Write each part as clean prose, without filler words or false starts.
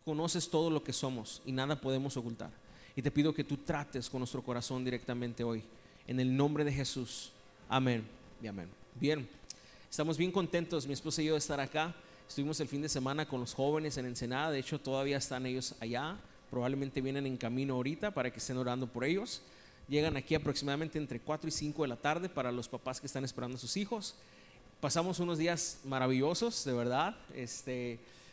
conoces todo lo que somos y nada podemos ocultar. Y te pido que tú trates con nuestro corazón directamente hoy, en el nombre de Jesús. Amén y amén. Bien, estamos bien contentos, mi esposa y yo, de estar acá. Estuvimos el fin de semana con los jóvenes en Ensenada. De hecho, todavía están ellos allá. Probablemente vienen en camino ahorita para que estén orando por ellos. Llegan aquí aproximadamente entre 4 y 5 de la tarde para los papás que están esperando a sus hijos. Pasamos unos días maravillosos, de verdad.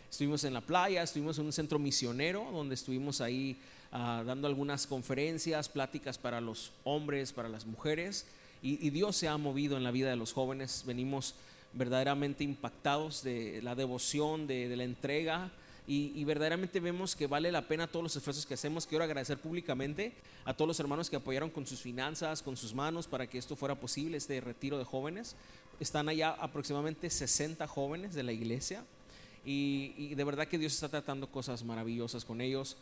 Estuvimos en la playa, estuvimos en un centro misionero donde estuvimos ahí dando algunas conferencias, pláticas para los hombres, para las mujeres, y Dios se ha movido en la vida de los jóvenes. Venimos verdaderamente impactados de la devoción, de la entrega, y verdaderamente vemos que vale la pena todos los esfuerzos que hacemos. Quiero agradecer públicamente a todos los hermanos que apoyaron con sus finanzas, con sus manos, para que esto fuera posible, este retiro de jóvenes. Están allá aproximadamente 60 jóvenes de la iglesia, y de verdad que Dios está tratando cosas maravillosas con ellos.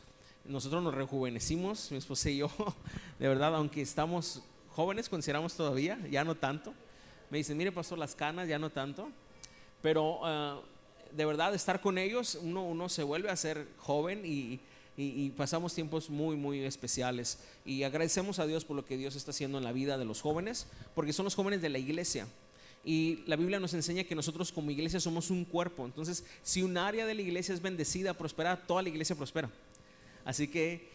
Nosotros nos rejuvenecimos, mi esposa y yo, de verdad, aunque estamos jóvenes, consideramos todavía, ya no tanto. Me dicen, mire pastor, las canas ya no tanto, pero de verdad estar con ellos, uno se vuelve a ser joven, y pasamos tiempos muy, muy especiales, y agradecemos a Dios por lo que Dios está haciendo en la vida de los jóvenes, porque son los jóvenes de la iglesia. Y la Biblia nos enseña que nosotros como iglesia somos un cuerpo. Entonces, si un área de la iglesia es bendecida, prospera, toda la iglesia prospera. Así que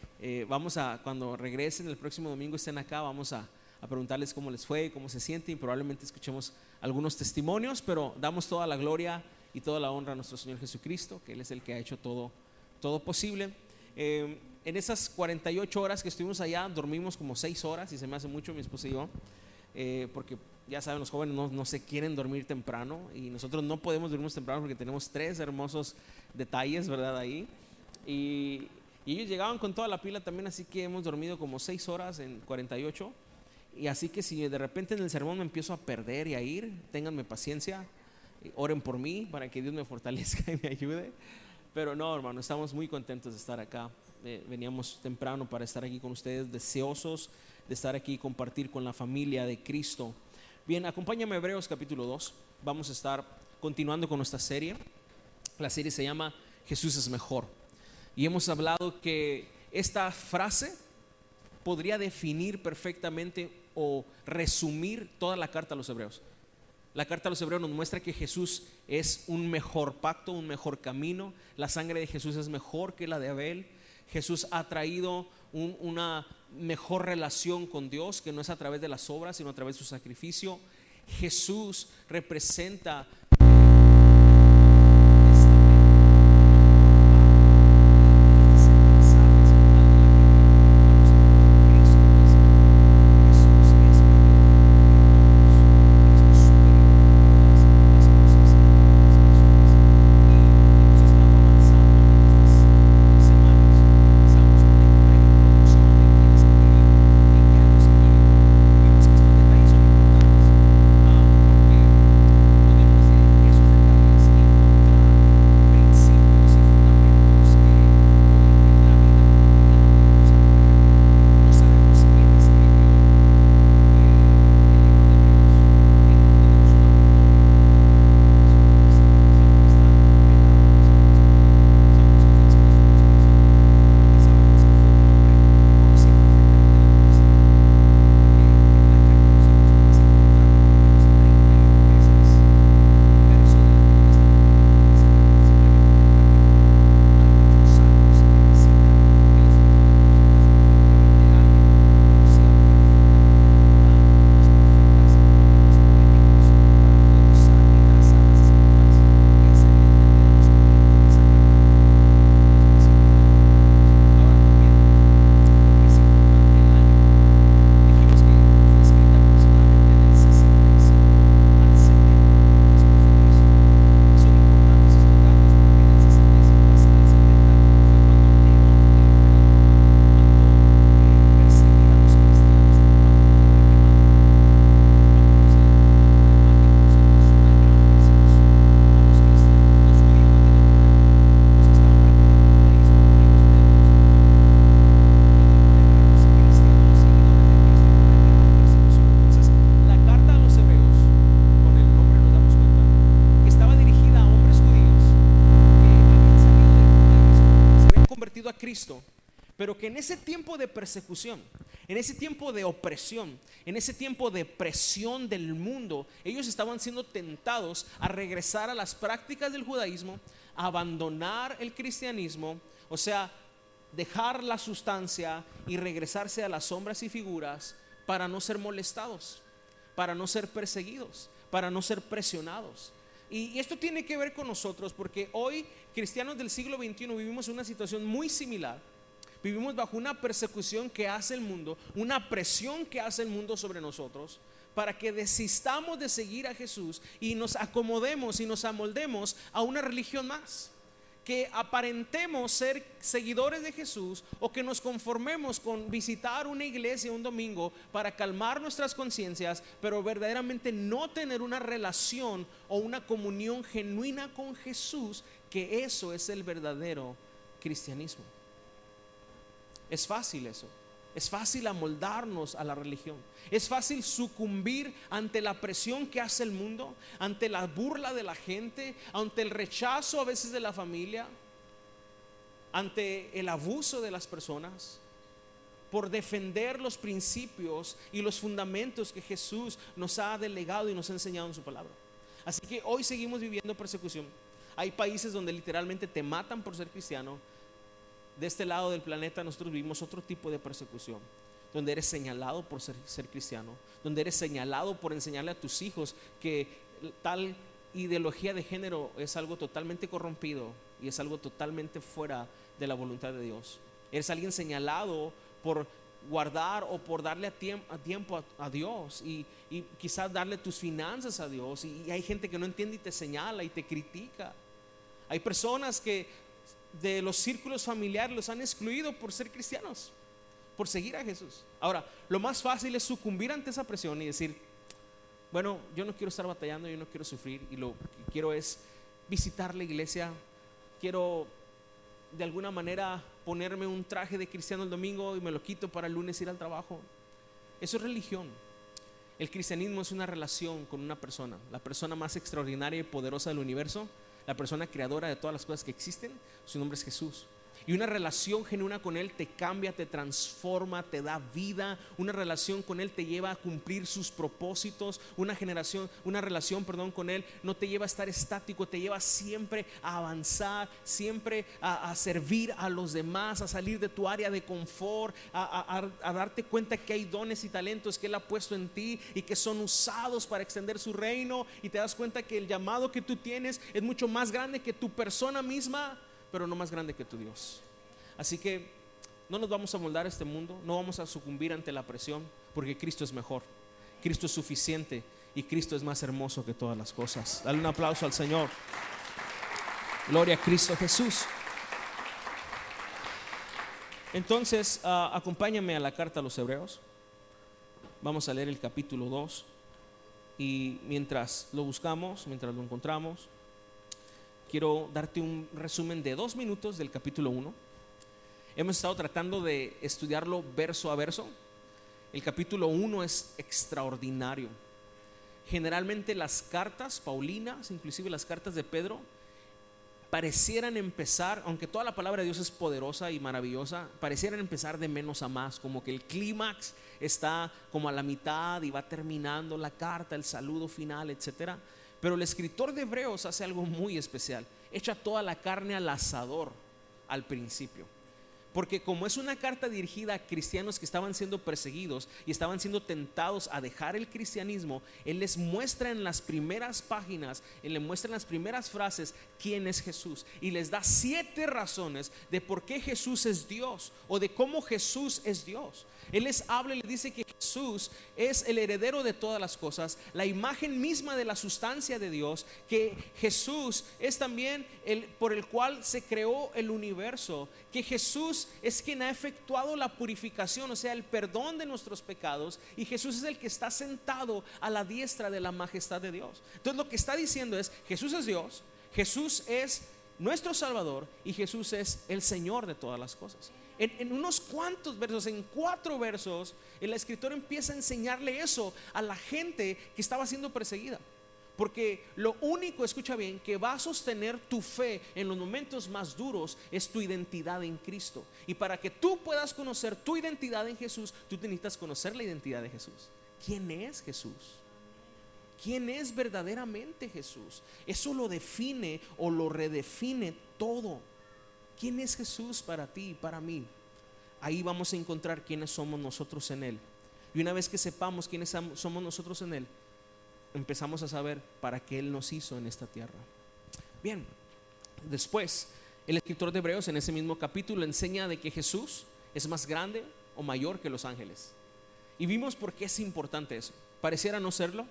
cuando regresen el próximo domingo, estén acá, vamos a preguntarles cómo les fue, cómo se sienten, y probablemente escuchemos algunos testimonios, pero damos toda la gloria y toda la honra a nuestro Señor Jesucristo, que Él es el que ha hecho todo posible. En esas 48 horas que estuvimos allá, dormimos como 6 horas, y se me hace mucho, mi esposa y yo, porque ya saben, los jóvenes no se quieren dormir temprano, y nosotros no podemos dormirnos temprano porque tenemos 3 hermosos detalles, ¿verdad? Ahí, y ellos llegaban con toda la pila también, así que hemos dormido como 6 horas en 48. Y así que si de repente en el sermón me empiezo a perder y a ir, ténganme paciencia, oren por mí para que Dios me fortalezca y me ayude. Pero no, hermano, estamos muy contentos de estar acá. Veníamos temprano para estar aquí con ustedes, deseosos de estar aquí y compartir con la familia de Cristo. Bien, acompáñame a Hebreos capítulo 2. Vamos a estar continuando con nuestra serie. La serie se llama Jesús es mejor, y hemos hablado que esta frase podría definir perfectamente o resumir toda la carta a los Hebreos. La carta a los Hebreos nos muestra que Jesús es un mejor pacto, un mejor camino. La sangre de Jesús es mejor que la de Abel. Jesús ha traído una mejor relación con Dios, que no es a través de las obras, sino a través de su sacrificio. Jesús representa pero que en ese tiempo de persecución, en ese tiempo de opresión, en ese tiempo de presión del mundo, ellos estaban siendo tentados a regresar a las prácticas del judaísmo, a abandonar el cristianismo, o sea, dejar la sustancia y regresarse a las sombras y figuras para no ser molestados, para no ser perseguidos, para no ser presionados. Y esto tiene que ver con nosotros, porque hoy, cristianos del siglo XXI, vivimos una situación muy similar. Vivimos bajo una persecución que hace el mundo, una presión que hace el mundo sobre nosotros, para que desistamos de seguir a Jesús y nos acomodemos y nos amoldemos a una religión más, que aparentemos ser seguidores de Jesús, o que nos conformemos con visitar una iglesia un domingo para calmar nuestras conciencias, pero verdaderamente no tener una relación o una comunión genuina con Jesús, que eso es el verdadero cristianismo. Es fácil eso. Es fácil amoldarnos a la religión. Es fácil sucumbir ante la presión que hace el mundo, ante la burla de la gente, ante el rechazo a veces de la familia, ante el abuso de las personas, por defender los principios y los fundamentos que Jesús nos ha delegado y nos ha enseñado en su palabra. Así que hoy seguimos viviendo persecución. Hay países donde literalmente te matan por ser cristiano. De este lado del planeta nosotros vivimos otro tipo de persecución, donde eres señalado por ser cristiano, donde eres señalado por enseñarle a tus hijos que tal ideología de género es algo totalmente corrompido y es algo totalmente fuera de la voluntad de Dios. Eres alguien señalado por guardar o por darle a tiempo a Dios, y quizás darle tus finanzas a Dios, y hay gente que no entiende y te señala y te critica. Hay personas que de los círculos familiares los han excluido por ser cristianos, por seguir a Jesús. Ahora, lo más fácil es sucumbir ante esa presión y decir, bueno, yo no quiero estar batallando, yo no quiero sufrir, y lo que quiero es visitar la iglesia, quiero de alguna manera ponerme un traje de cristiano el domingo y me lo quito para el lunes ir al trabajo. Eso es religión. El cristianismo es una relación con una persona, la persona más extraordinaria y poderosa del universo, la persona creadora de todas las cosas que existen. Su nombre es Jesús. Y una relación genuina con Él te cambia, te transforma, te da vida. Una relación con Él te lleva a cumplir sus propósitos. Una relación con Él no te lleva a estar estático, te lleva siempre a avanzar, siempre a servir a los demás, a salir de tu área de confort, a darte cuenta que hay dones y talentos que Él ha puesto en ti y que son usados para extender su reino. Y te das cuenta que el llamado que tú tienes es mucho más grande que tu persona misma, pero no más grande que tu Dios. Así que no nos vamos a moldar a este mundo, no vamos a sucumbir ante la presión, porque Cristo es mejor, Cristo es suficiente y Cristo es más hermoso que todas las cosas. Dale un aplauso al Señor. Gloria a Cristo Jesús. Entonces, acompáñame a la carta a los Hebreos. Vamos a leer el capítulo 2, y mientras lo buscamos, mientras lo encontramos, quiero darte un resumen de 2 minutos del capítulo 1. Hemos estado tratando de estudiarlo verso a verso. El capítulo 1 es extraordinario. Generalmente las cartas paulinas, inclusive las cartas de Pedro, parecieran empezar, aunque toda la palabra de Dios es poderosa y maravillosa, parecieran empezar de menos a más, como que el clímax está como a la mitad y va terminando la carta, el saludo final, etcétera. Pero el escritor de Hebreos hace algo muy especial. Echa toda la carne al asador al principio. Porque como es una carta dirigida a cristianos que estaban siendo perseguidos y estaban siendo tentados a dejar el cristianismo, Él les muestra en las primeras páginas, Él les muestra en las primeras frases quién es Jesús. Y les da 7 razones de por qué Jesús es Dios, o de cómo Jesús es Dios. Él les habla y les dice que Jesús es el heredero de todas las cosas, la imagen misma de la sustancia de Dios, que Jesús es también el por el cual se creó el universo, que Jesús es quien ha efectuado la purificación, o sea, el perdón de nuestros pecados, y Jesús es el que está sentado a la diestra de la majestad de Dios. Entonces lo que está diciendo es: Jesús es Dios, Jesús es nuestro Salvador y Jesús es el Señor de todas las cosas. En unos cuantos versos, en 4 versos, el escritor empieza a enseñarle eso a la gente que estaba siendo perseguida. Porque lo único, escucha bien, que va a sostener tu fe en los momentos más duros es tu identidad en Cristo. Y para que tú puedas conocer tu identidad en Jesús, tú necesitas conocer la identidad de Jesús. ¿Quién es Jesús? ¿Quién es verdaderamente Jesús? Eso lo define o lo redefine todo. ¿Quién es Jesús para ti y para mí? Ahí vamos a encontrar quiénes somos nosotros en Él. Y una vez que sepamos quiénes somos nosotros en Él, empezamos a saber para qué Él nos hizo en esta tierra. Bien, después el escritor de Hebreos en ese mismo capítulo enseña de que Jesús es más grande o mayor que los ángeles. Y vimos por qué es importante eso. Pareciera no serlo.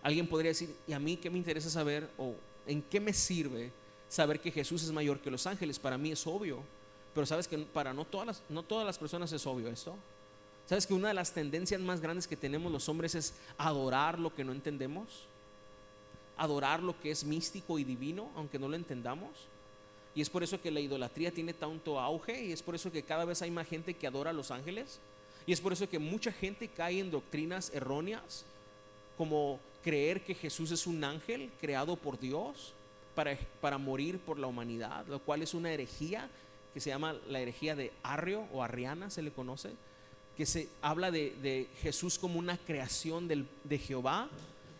Alguien podría decir, ¿y a mí qué me interesa saber? ¿O en qué me sirve saber que Jesús es mayor que los ángeles? Para mí es obvio. Pero sabes que para no todas las personas es obvio esto. ¿Sabes que una de las tendencias más grandes que tenemos los hombres es adorar lo que no entendemos? Adorar lo que es místico y divino, aunque no lo entendamos. Y es por eso que la idolatría tiene tanto auge. Y es por eso que cada vez hay más gente que adora a los ángeles. Y es por eso que mucha gente cae en doctrinas erróneas, como creer que Jesús es un ángel creado por Dios para morir por la humanidad, lo cual es una herejía que se llama la herejía de Arrio o Arriana, se le conoce, que se habla de Jesús como una creación de Jehová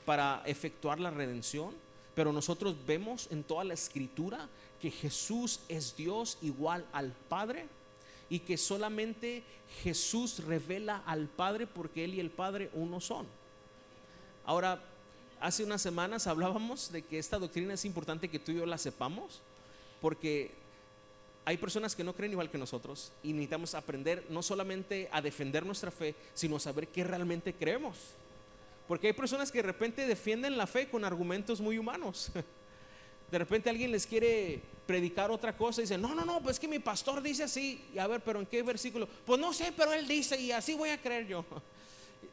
para efectuar la redención. Pero nosotros vemos en toda la escritura que Jesús es Dios igual al Padre, y que solamente Jesús revela al Padre, porque Él y el Padre uno son. Ahora, hace unas semanas hablábamos de que esta doctrina es importante que tú y yo la sepamos, porque hay personas que no creen igual que nosotros y necesitamos aprender no solamente a defender nuestra fe, sino a saber qué realmente creemos. Porque hay personas que de repente defienden la fe con argumentos muy humanos. De repente alguien les quiere predicar otra cosa y dice, no, pues que mi pastor dice así. Y a ver, pero ¿en qué versículo? Pues no sé, pero él dice y así voy a creer yo.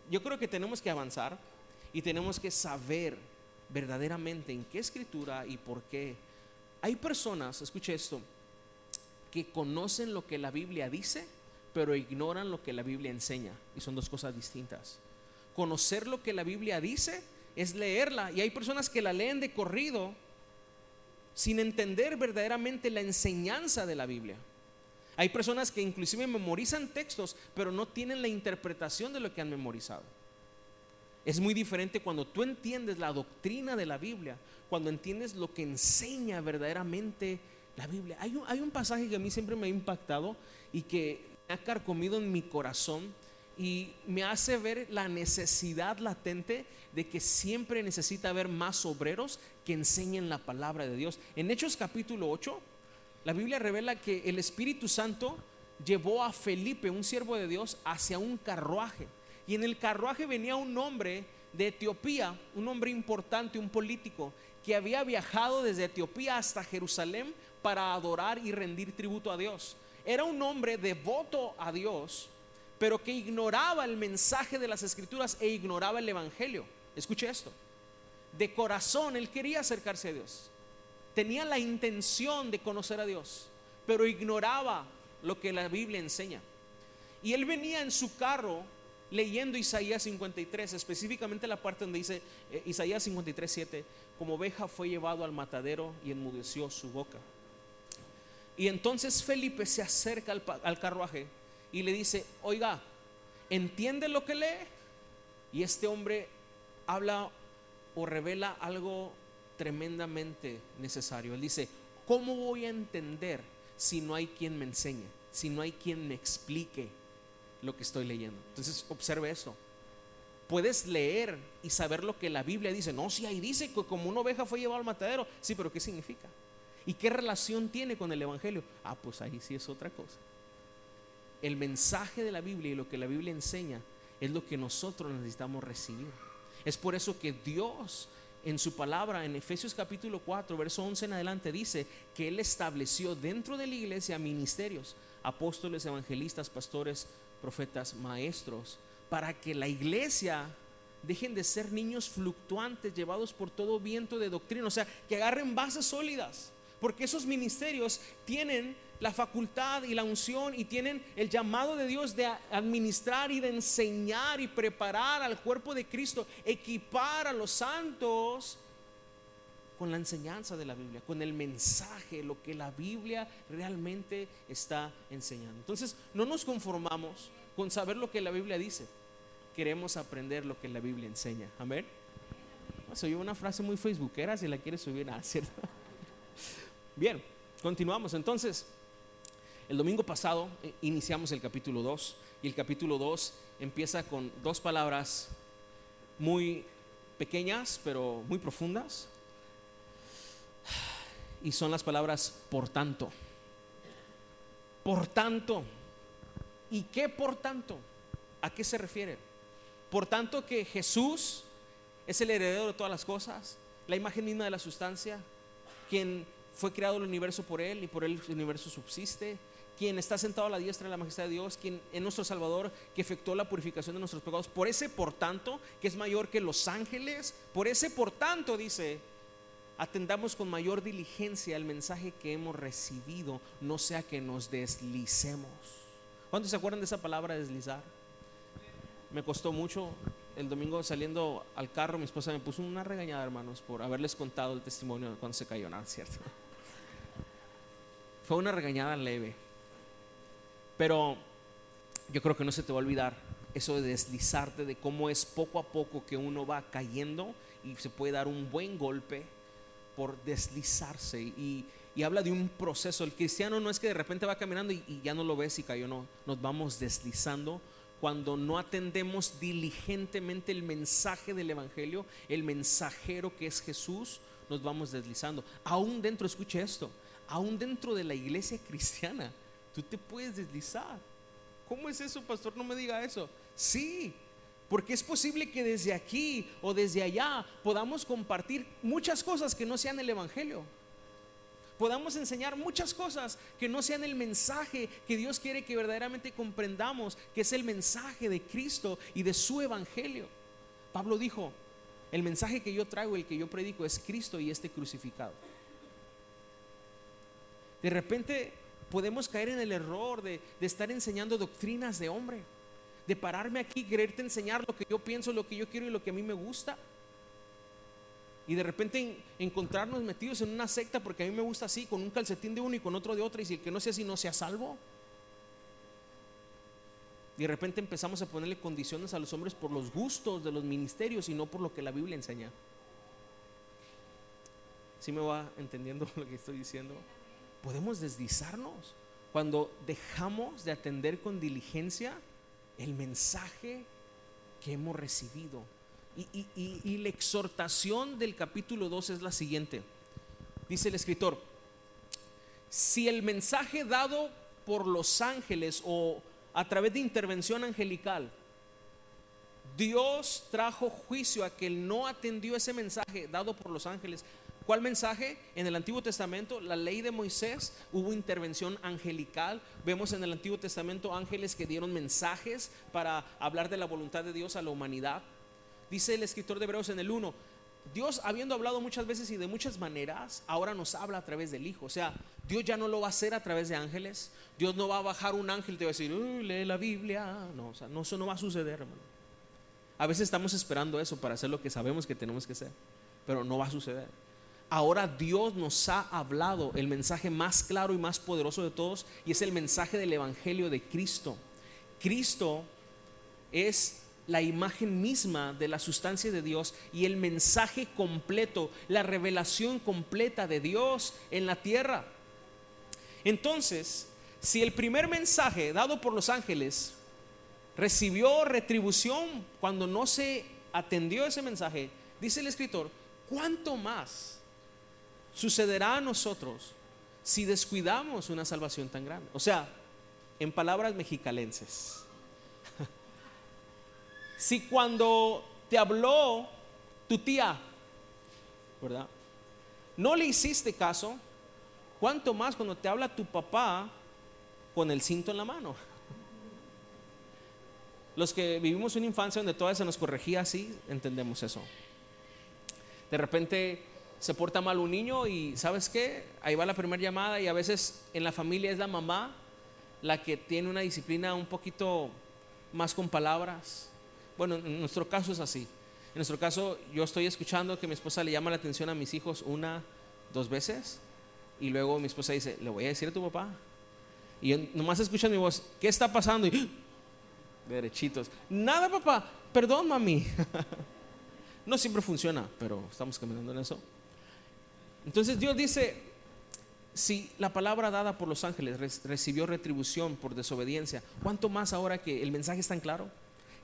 Yo creo que tenemos que avanzar y tenemos que saber verdaderamente en qué escritura y por qué. Hay personas, escuche esto, que conocen lo que la Biblia dice, pero ignoran lo que la Biblia enseña, y son dos cosas distintas. Conocer lo que la Biblia dice es leerla, y hay personas que la leen de corrido sin entender verdaderamente la enseñanza de la Biblia. Hay personas que inclusive memorizan textos, pero no tienen la interpretación de lo que han memorizado. Es muy diferente cuando tú entiendes la doctrina de la Biblia, cuando entiendes lo que enseña verdaderamente la Biblia. Hay un pasaje que a mí siempre me ha impactado y que me ha carcomido en mi corazón y me hace ver la necesidad latente de que siempre necesita haber más obreros que enseñen la palabra de Dios. En Hechos capítulo 8, la Biblia revela que el Espíritu Santo llevó a Felipe, un siervo de Dios, hacia un carruaje. Y en el carruaje venía un hombre de Etiopía, un hombre importante, un político, que había viajado desde Etiopía hasta Jerusalén para adorar y rendir tributo a Dios. Era un hombre devoto a Dios, pero que ignoraba el mensaje de las Escrituras e ignoraba el Evangelio. Escuche esto: de corazón él quería acercarse a Dios, tenía la intención de conocer a Dios, pero ignoraba lo que la Biblia enseña. Y él venía en su carro leyendo Isaías 53, específicamente la parte donde dice Isaías 53:7, como oveja fue llevado al matadero y enmudeció su boca. Y entonces Felipe se acerca al carruaje y le dice, oiga, ¿entiende lo que lee? Y este hombre habla o revela algo tremendamente necesario. Él dice, ¿cómo voy a entender si no hay quien me enseñe? Si no hay quien me explique lo que estoy leyendo. Entonces observe esto: puedes leer y saber lo que la Biblia dice. No, si ahí dice que como una oveja fue llevado al matadero. Sí, pero ¿qué significa? ¿Y qué relación tiene con el Evangelio? Pues ahí sí es otra cosa. El mensaje de la Biblia y lo que la Biblia enseña es lo que nosotros necesitamos recibir. Es por eso que Dios en su palabra, en Efesios capítulo 4 verso 11 en adelante, dice que Él estableció dentro de la iglesia ministerios, apóstoles, evangelistas, pastores, profetas, maestros, para que la iglesia dejen de ser niños fluctuantes llevados por todo viento de doctrina. O sea, que agarren bases sólidas, porque esos ministerios tienen la facultad y la unción y tienen el llamado de Dios de administrar y de enseñar y preparar al cuerpo de Cristo, equipar a los santos con la enseñanza de la Biblia, con el mensaje, lo que la Biblia realmente está enseñando. Entonces, no nos conformamos con saber lo que la Biblia dice, queremos aprender lo que la Biblia enseña. Amén. Soy una frase muy facebookera, si la quieres subir, ¿cierto? Bien, continuamos. Entonces, el domingo pasado iniciamos el capítulo 2 y el capítulo 2 empieza con dos palabras muy pequeñas pero muy profundas, y son las palabras por tanto. Por tanto. ¿Y qué por tanto? ¿A qué se refiere? Por tanto que Jesús es el heredero de todas las cosas, la imagen misma de la sustancia, quien fue creado el universo por Él y por Él el universo subsiste, quien está sentado a la diestra de la majestad de Dios, quien es nuestro Salvador, que efectuó la purificación de nuestros pecados. Por ese por tanto, que es mayor que los ángeles, por ese por tanto, dice, atendamos con mayor diligencia el mensaje que hemos recibido, no sea que nos deslicemos. ¿Cuántos se acuerdan de esa palabra, deslizar? Me costó mucho. El domingo saliendo al carro, mi esposa me puso una regañada, hermanos, por haberles contado el testimonio de cuando se cayó, ¿no? ¿Cierto? Fue una regañada leve, pero yo creo que no se te va a olvidar eso de deslizarte, de cómo es poco a poco que uno va cayendo y se puede dar un buen golpe por deslizarse, y habla de un proceso. El cristiano no es que de repente va caminando y ya no lo ves y cayó, no, nos vamos deslizando cuando no atendemos diligentemente el mensaje del evangelio, el mensajero que es Jesús. Nos vamos deslizando, aún dentro, escuche esto, aún dentro de la iglesia cristiana tú te puedes deslizar. ¿Cómo es eso, pastor? No me diga eso. Sí, porque es posible que desde aquí o desde allá podamos compartir muchas cosas que no sean el evangelio. Podamos enseñar muchas cosas que no sean el mensaje que Dios quiere que verdaderamente comprendamos, que es el mensaje de Cristo y de su evangelio. Pablo dijo: el mensaje que yo traigo, el que yo predico, es Cristo y este crucificado. De repente podemos caer en el error de estar enseñando doctrinas de hombre, de pararme aquí y quererte enseñar lo que yo pienso, lo que yo quiero y lo que a mí me gusta, y de repente encontrarnos metidos en una secta porque a mí me gusta así, con un calcetín de uno y con otro de otra, y si el que no sea así no sea salvo. Y de repente empezamos a ponerle condiciones a los hombres por los gustos de los ministerios y no por lo que la Biblia enseña. ¿Sí me va entendiendo lo que estoy diciendo? Podemos deslizarnos cuando dejamos de atender con diligencia el mensaje que hemos recibido. Y la exhortación del capítulo 2 es la siguiente. Dice el escritor: si el mensaje dado por los ángeles o a través de intervención angelical, Dios trajo juicio a que él no atendió ese mensaje dado por los ángeles. ¿Cuál mensaje? En el Antiguo Testamento, la ley de Moisés, hubo intervención angelical. Vemos en el Antiguo Testamento ángeles que dieron mensajes para hablar de la voluntad de Dios a la humanidad. Dice el escritor de Hebreos en el 1: Dios, habiendo hablado muchas veces y de muchas maneras, ahora nos habla a través del Hijo. O sea, Dios ya no lo va a hacer a través de ángeles. Dios no va a bajar un ángel y te va a decir: lee la Biblia. No, o sea, no, eso no va a suceder, hermano. A veces estamos esperando eso para hacer lo que sabemos que tenemos que hacer, pero no va a suceder. Ahora Dios nos ha hablado el mensaje más claro y más poderoso de todos, y es el mensaje del evangelio de Cristo. Cristo es la imagen misma de la sustancia de Dios y el mensaje completo, la revelación completa de Dios en la tierra. Entonces, si el primer mensaje dado por los ángeles recibió retribución cuando no se atendió ese mensaje, dice el escritor, ¿cuánto más sucederá a nosotros si descuidamos una salvación tan grande? O sea, en palabras mexicalenses, si cuando te habló tu tía, ¿verdad?, no le hiciste caso, ¿cuánto más cuando te habla tu papá con el cinto en la mano? Los que vivimos una infancia donde todavía se nos corregía así, entendemos eso. De repente se porta mal un niño y ¿sabes qué? Ahí va la primera llamada, y a veces en la familia es la mamá la que tiene una disciplina un poquito más con palabras. Bueno, en nuestro caso es así. En nuestro caso, yo estoy escuchando que mi esposa le llama la atención a mis hijos 1, 2 veces, y luego mi esposa dice, le voy a decir a tu papá. Y yo nomás escucho mi voz, ¿qué está pasando? Y derechitos, nada papá, perdón mami. No siempre funciona, pero estamos caminando en eso. Entonces Dios dice, si la palabra dada por los ángeles recibió retribución por desobediencia, ¿cuánto más ahora que el mensaje es tan claro?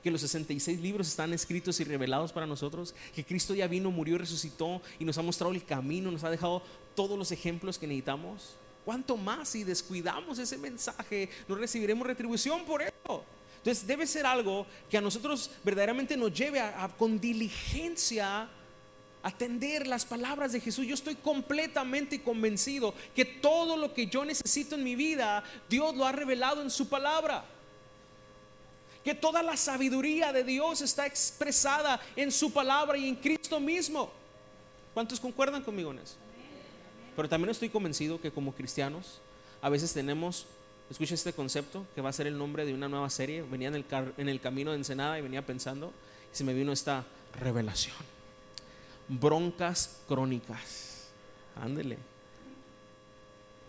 Que los 66 libros están escritos y revelados para nosotros, que Cristo ya vino, murió y resucitó y nos ha mostrado el camino, nos ha dejado todos los ejemplos que necesitamos. ¿Cuánto más si descuidamos ese mensaje no recibiremos retribución por eso? Entonces debe ser algo que a nosotros verdaderamente nos lleve a con diligencia atender las palabras de Jesús. Yo estoy completamente convencido que todo lo que yo necesito en mi vida, Dios lo ha revelado en su palabra. Que toda la sabiduría de Dios está expresada en su palabra y en Cristo mismo. ¿Cuántos concuerdan conmigo en eso? Pero también estoy convencido que como cristianos a veces tenemos, escucha este concepto que va a ser el nombre de una nueva serie. Venía en el camino de Ensenada y venía pensando y se me vino esta revelación: broncas crónicas. Ándele.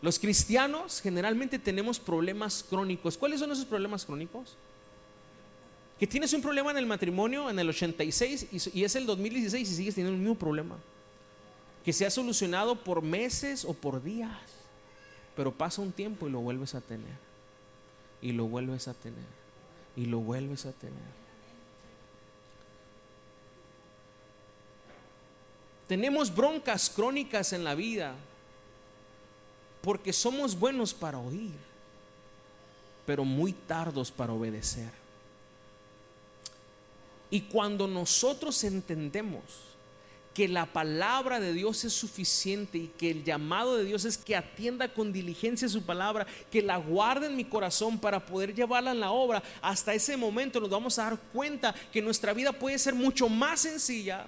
Los cristianos generalmente tenemos problemas crónicos. ¿Cuáles son esos problemas crónicos? Que tienes un problema en el matrimonio en el 86 y es el 2016 y sigues teniendo el mismo problema, que se ha solucionado por meses o por días, pero pasa un tiempo y lo vuelves a tener, y lo vuelves a tener, y lo vuelves a tener. Tenemos broncas crónicas en la vida porque somos buenos para oír, pero muy tardos para obedecer. Y cuando nosotros entendemos que la palabra de Dios es suficiente y que el llamado de Dios es que atienda con diligencia su palabra, que la guarde en mi corazón para poder llevarla en la obra, hasta ese momento nos vamos a dar cuenta que nuestra vida puede ser mucho más sencilla,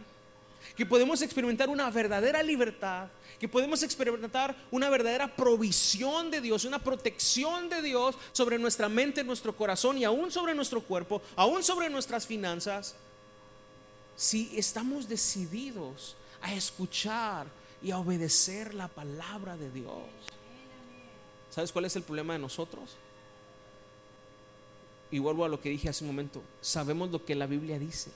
que podemos experimentar una verdadera libertad, que podemos experimentar una verdadera provisión de Dios, una protección de Dios sobre nuestra mente, nuestro corazón y aún sobre nuestro cuerpo, aún sobre nuestras finanzas, si estamos decididos a escuchar y a obedecer la palabra de Dios. ¿Sabes cuál es el problema de nosotros? Y vuelvo a lo que dije hace un momento: sabemos lo que la Biblia dice,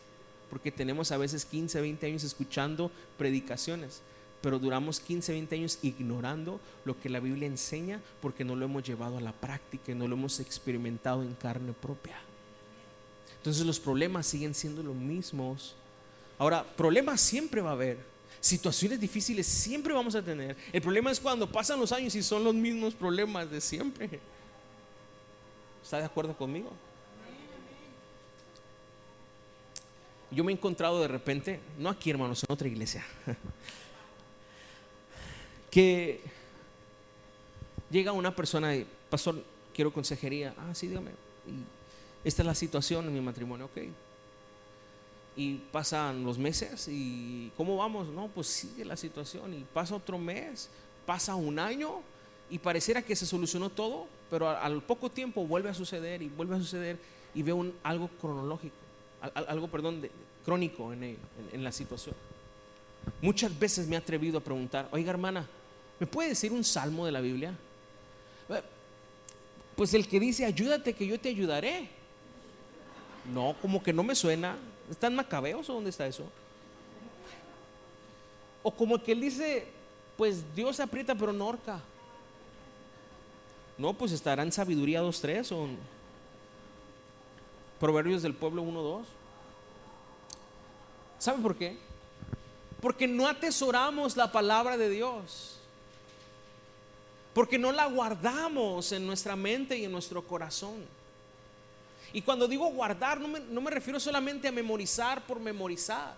porque tenemos a veces 15, 20 años escuchando predicaciones, pero duramos 15, 20 años ignorando lo que la Biblia enseña porque no lo hemos llevado a la práctica y no lo hemos experimentado en carne propia. Entonces los problemas siguen siendo los mismos. Ahora, problemas siempre va a haber, situaciones difíciles siempre vamos a tener. El problema es cuando pasan los años y son los mismos problemas de siempre. ¿Está de acuerdo conmigo? Yo me he encontrado de repente, no aquí hermanos, en otra iglesia, que llega una persona y: pastor, quiero consejería. Ah, sí, dígame. Y esta es la situación en mi matrimonio. Ok. Y pasan los meses y ¿cómo vamos? No, pues sigue la situación. Y pasa otro mes, pasa un año y pareciera que se solucionó todo, pero al poco tiempo vuelve a suceder y vuelve a suceder, y veo algo cronológico, crónico en la situación. Muchas veces me he atrevido a preguntar: oiga hermana, ¿me puede decir un salmo de la Biblia? Pues el que dice: ayúdate que yo te ayudaré. No, como que no me suena. ¿Están Macabeos o dónde está eso? O como que él dice: pues Dios aprieta pero no ahorca. No, pues estará en Sabiduría 2:3 o Proverbios del Pueblo 1:2. ¿Sabe por qué? Porque no atesoramos la palabra de Dios, porque no la guardamos en nuestra mente y en nuestro corazón. Y cuando digo guardar, no me refiero solamente a memorizar por memorizar.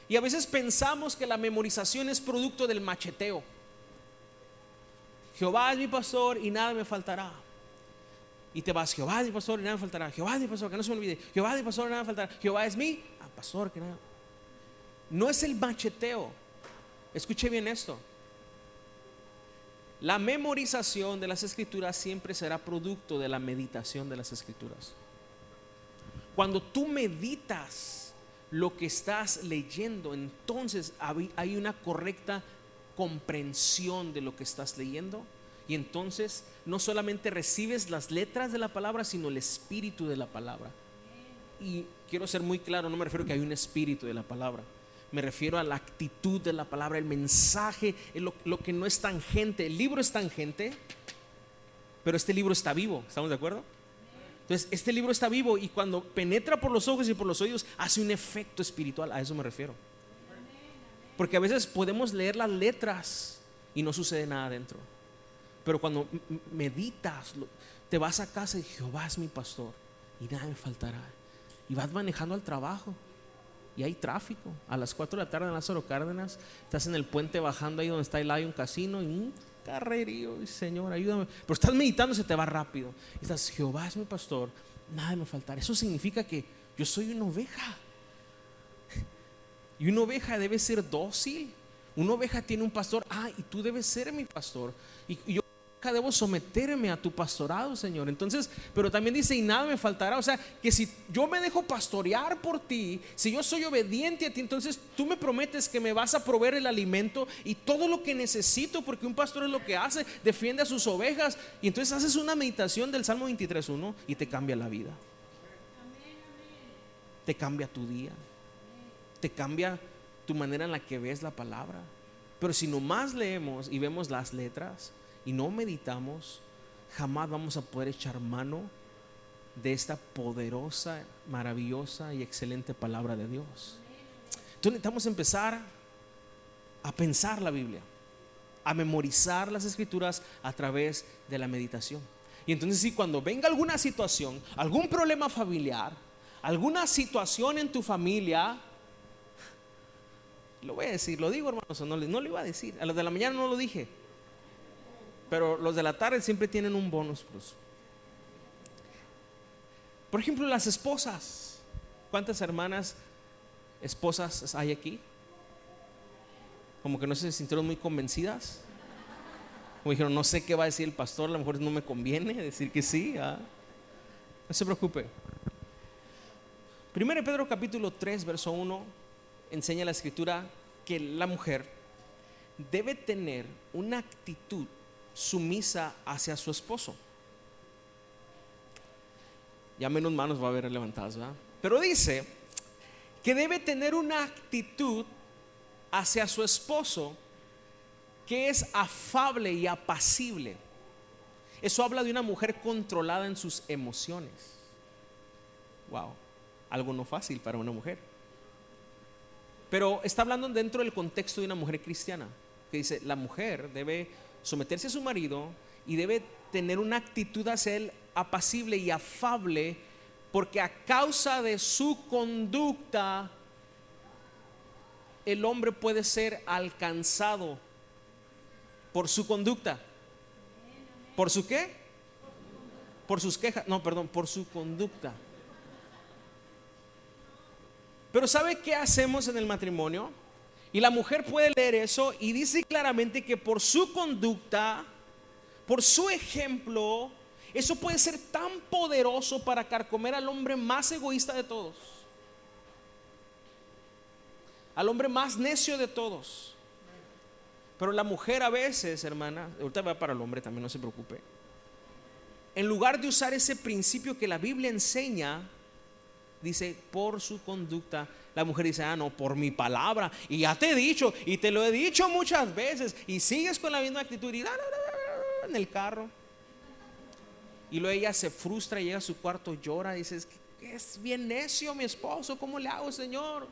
Y a veces pensamos que la memorización es producto del macheteo. Jehová es mi pastor y nada me faltará. Y te vas: Jehová es mi pastor y nada me faltará. Jehová es mi pastor, que no se me olvide. Jehová es mi pastor y nada me faltará. Jehová es mi pastor, que nada. no es el macheteo. Escuche bien esto. La memorización de las escrituras siempre será producto de la meditación de las escrituras. Cuando tú meditas lo que estás leyendo, entonces hay una correcta comprensión de lo que estás leyendo, y entonces no solamente recibes las letras de la palabra, sino el espíritu de la palabra. Y quiero ser muy claro, no me refiero a que hay un espíritu de la palabra, me refiero a la actitud de la palabra, el mensaje, lo que no es tangente. El libro es tangente, pero este libro está vivo, ¿estamos de acuerdo? Entonces este libro está vivo, y cuando penetra por los ojos y por los oídos hace un efecto espiritual. A eso me refiero. Porque a veces podemos leer las letras y no sucede nada dentro, pero cuando meditas, te vas a casa y Jehová es mi pastor y nada me faltará. Y vas manejando al trabajo y hay tráfico a las 4 de la tarde en Lázaro Cárdenas, estás en el puente bajando ahí donde está el Lion Casino, y un carrerío, y Señor ayúdame, pero estás meditando, se te va rápido y estás, Jehová es mi pastor, nada me faltará. Eso significa que yo soy una oveja, y una oveja debe ser dócil. Una oveja tiene un pastor, y tú debes ser mi pastor, y yo debo someterme a tu pastorado, Señor. Entonces, pero también dice, y nada me faltará. O sea, que si yo me dejo pastorear por ti, si yo soy obediente a ti, entonces tú me prometes que me vas a proveer el alimento y todo lo que necesito, porque un pastor es lo que hace, defiende a sus ovejas. Y entonces haces una meditación del Salmo 23:1 y te cambia la vida, te cambia tu día, te cambia tu manera en la que ves la palabra. Pero si nomás leemos y vemos las letras y no meditamos, jamás vamos a poder echar mano de esta poderosa, maravillosa y excelente palabra de Dios. Entonces necesitamos empezar a pensar la Biblia, a memorizar las escrituras a través de la meditación. Y entonces, si cuando venga alguna situación, algún problema familiar, alguna situación en tu familia, lo voy a decir, lo digo, hermanos, no lo iba a decir. A los de la mañana no lo dije, pero los de la tarde siempre tienen un bonus plus. Por ejemplo, las esposas. ¿Cuántas hermanas esposas hay aquí? Como que no se sintieron muy convencidas. Como dijeron, no sé qué va a decir el pastor, a lo mejor no me conviene decir que sí. No se preocupe. 1 Pedro capítulo 3 verso 1 enseña la escritura que la mujer debe tener una actitud sumisa hacia su esposo. Ya menos manos va a haber levantadas, ¿verdad? Pero dice que debe tener una actitud hacia su esposo que es afable y apacible. Eso habla de una mujer controlada en sus emociones. Wow, algo no fácil para una mujer. Pero está hablando dentro del contexto de una mujer cristiana, que dice, la mujer debe someterse a su marido y debe tener una actitud hacia él apacible y afable, porque a causa de su conducta el hombre puede ser alcanzado por su conducta. ¿Por su qué? Por sus quejas, no, perdón, por su conducta. Pero ¿sabe qué hacemos en el matrimonio? Y la mujer puede leer eso y dice claramente que por su conducta, por su ejemplo, eso puede ser tan poderoso para carcomer al hombre más egoísta de todos, al hombre más necio de todos. Pero la mujer a veces, hermana, ahorita va para el hombre también, no se preocupe, en lugar de usar ese principio que la Biblia enseña, dice por su conducta. La mujer dice, no, por mi palabra, y ya te he dicho, y te lo he dicho muchas veces, y sigues con la misma actitud y en el carro. Y luego ella se frustra, llega a su cuarto, llora, dice, es bien necio mi esposo, ¿cómo le hago, Señor?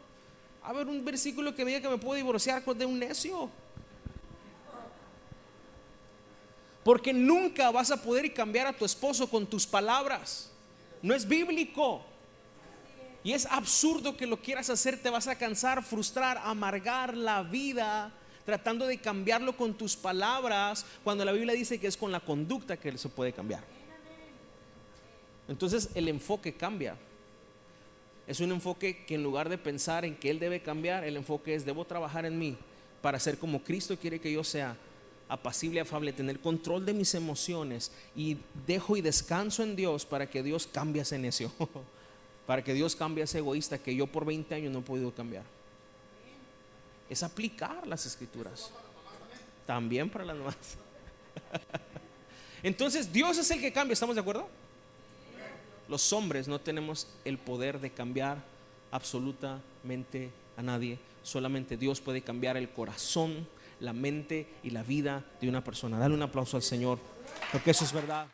A ver, un versículo que me diga que me puedo divorciar de un necio. Porque nunca vas a poder cambiar a tu esposo con tus palabras. No es bíblico. Y es absurdo que lo quieras hacer. Te vas a cansar, frustrar, amargar la vida tratando de cambiarlo con tus palabras, cuando la Biblia dice que es con la conducta que se puede cambiar. Entonces el enfoque cambia. Es un enfoque que en lugar de pensar en que Él debe cambiar, el enfoque es: debo trabajar en mí para ser como Cristo quiere que yo sea, apacible, afable, tener control de mis emociones, y dejo y descanso en Dios para que Dios cambie ese necio, para que Dios cambie ese egoísta que yo por 20 años no he podido cambiar. Es aplicar las escrituras también para las demás. Entonces Dios es el que cambia, ¿estamos de acuerdo? Los hombres no tenemos el poder de cambiar absolutamente a nadie. Solamente Dios puede cambiar el corazón, la mente y la vida de una persona. Dale un aplauso al Señor, porque eso es verdad.